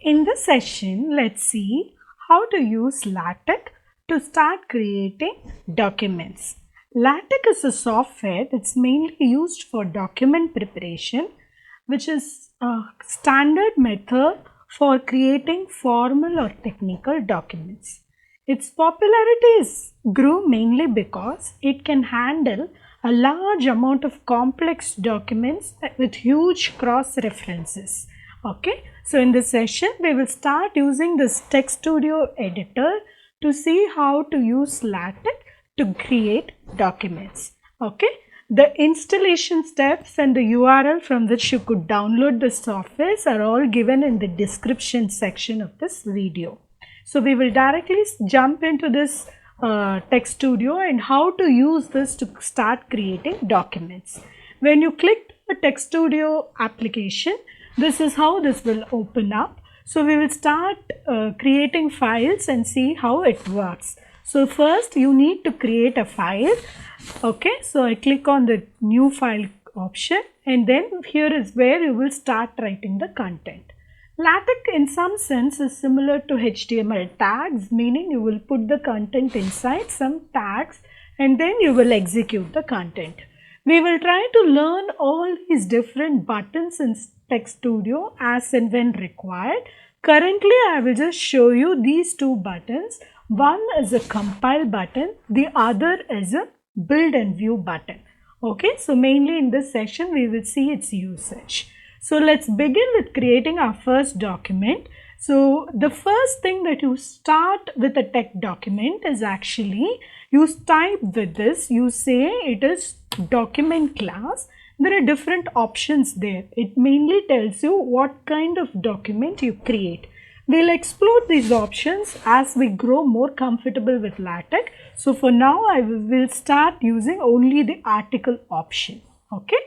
In this session, let's see how to use LaTeX to start creating documents. LaTeX is a software that's mainly used for document preparation, which is a standard method for creating formal or technical documents. Its popularity grew mainly because it can handle a large amount of complex documents with huge cross references. Okay, so in this session we will start using this TeXStudio editor to see how to use LaTeX to create documents. Okay, the installation steps and the URL from which you could download the software are all given in the description section of this video. So we will directly jump into this TeXStudio and how to use this to start creating documents. When you click the TeXStudio application, this is how this will open up. So we will start creating files and see how it works. So first you need to create a file. Okay, so I click on the new file option and then here is where you will start writing the content. LaTeX in some sense is similar to HTML tags, meaning you will put the content inside some tags and then you will execute the content. We will try to learn all these different buttons in TeXStudio as and when required. Currently, I will just show you these two buttons. One is a compile button, the other is a build and view button. Okay, so mainly in this session we will see its usage. So let's begin with creating our first document. So the first thing that you start with a text document is actually you type with this, you say it is document class. There are different options there. It mainly tells you what kind of document you create. We'll explore these options as we grow more comfortable with LaTeX. So for now I will start using only the article option. Okay.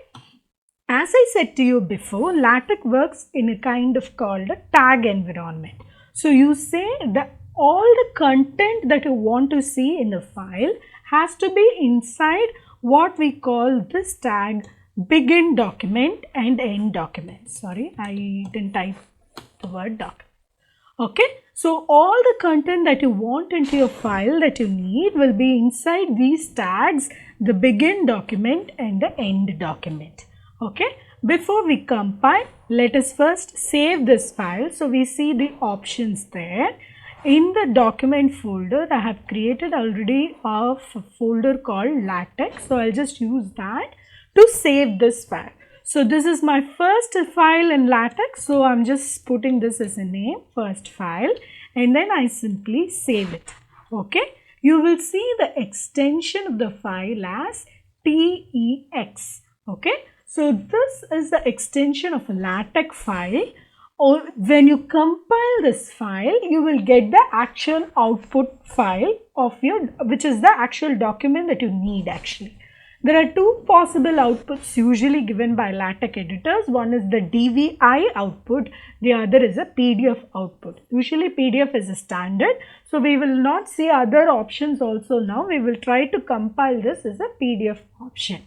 As I said to you before, LaTeX works in a kind of called a tag environment. So you say that all the content that you want to see in the file has to be inside what we call this tag begin document and end document. Sorry, I didn't type the word document. Okay, so all the content that you want into your file that you need will be inside these tags, the begin document and the end document. Okay, before we compile, let us first save this file. So we see the options there. In the document folder, I have created already a folder called LaTeX. So I'll just use that to save this file. So this is my first file in LaTeX. So I'm just putting this as a name, first file, and then I simply save it. Okay, you will see the extension of the file as TeX. Okay. So this is the extension of a LaTeX file. Or when you compile this file, you will get the actual output file of which is the actual document that you need actually. There are two possible outputs usually given by LaTeX editors. One is the DVI output, the other is a PDF output. Usually PDF is a standard. So we will not see other options also now. We will try to compile this as a PDF option.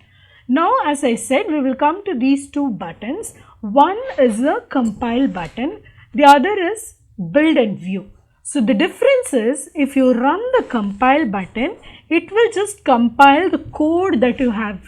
Now, as I said, we will come to these two buttons. One is a compile button, the other is build and view. So the difference is if you run the compile button, it will just compile the code that you have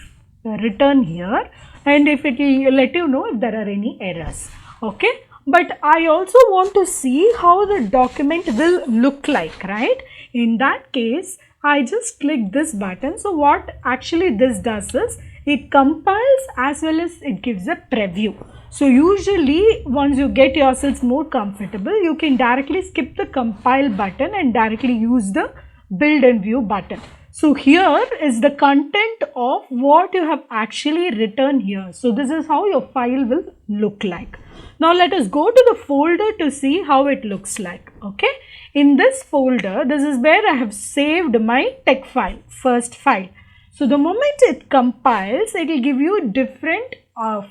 written here and if it will let you know if there are any errors. Okay, but I also want to see how the document will look like, right? In that case, I just click this button. So what actually this does is it compiles as well as it gives a preview. So usually once you get yourselves more comfortable, you can directly skip the compile button and directly use the build and view button. So here is the content of what you have actually written here. So this is how your file will look like. Now let us go to the folder to see how it looks like. Okay. In this folder, this is where I have saved my text file, first file. So the moment it compiles, it will give you different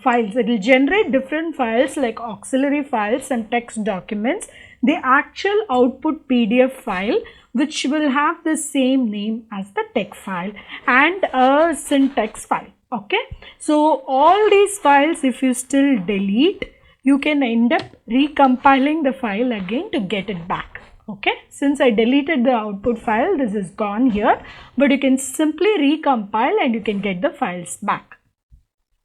files. It will generate different files like auxiliary files and text documents. The actual output PDF file which will have the same name as the text file and a syntax file. Okay. So all these files if you still delete, you can end up recompiling the file again to get it back. Okay, since I deleted the output file, this is gone here, but you can simply recompile and you can get the files back.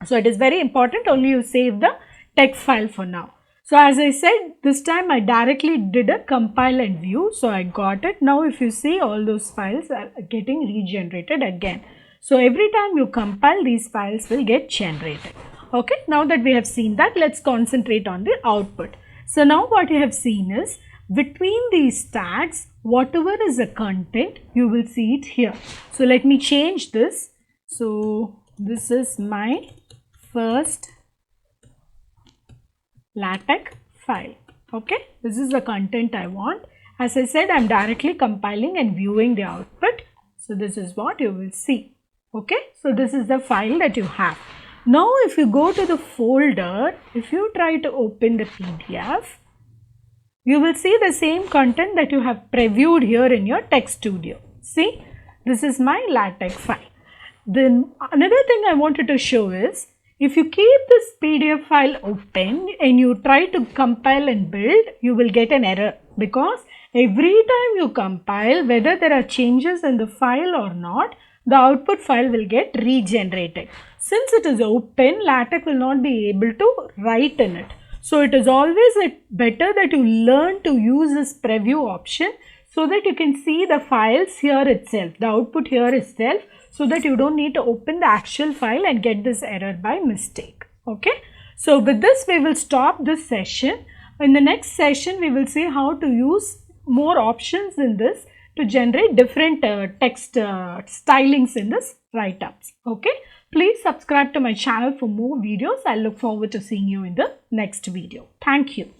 So it is very important only you save the text file for now. So as I said, this time I directly did a compile and view, so I got it. Now if you see, all those files are getting regenerated again. So every time you compile, these files will get generated. Okay, now that we have seen that, let's concentrate on the output. So now what you have seen is, between these tags, whatever is the content, you will see it here. So let me change this. So this is my first LaTeX file. Okay, this is the content I want. As I said, I am directly compiling and viewing the output. So this is what you will see. Okay, so this is the file that you have. Now if you go to the folder, if you try to open the PDF, you will see the same content that you have previewed here in your TeXStudio. See, this is my LaTeX file. Then another thing I wanted to show is, if you keep this PDF file open and you try to compile and build, you will get an error, because every time you compile, whether there are changes in the file or not, the output file will get regenerated. Since it is open, LaTeX will not be able to write in it. So it is always better that you learn to use this preview option so that you can see the files here itself, the output here itself, so that you don't need to open the actual file and get this error by mistake. Okay. So with this, we will stop this session. In the next session, we will see how to use more options in this to generate different text stylings in this write-ups. Okay. Please subscribe to my channel for more videos. I look forward to seeing you in the next video. Thank you.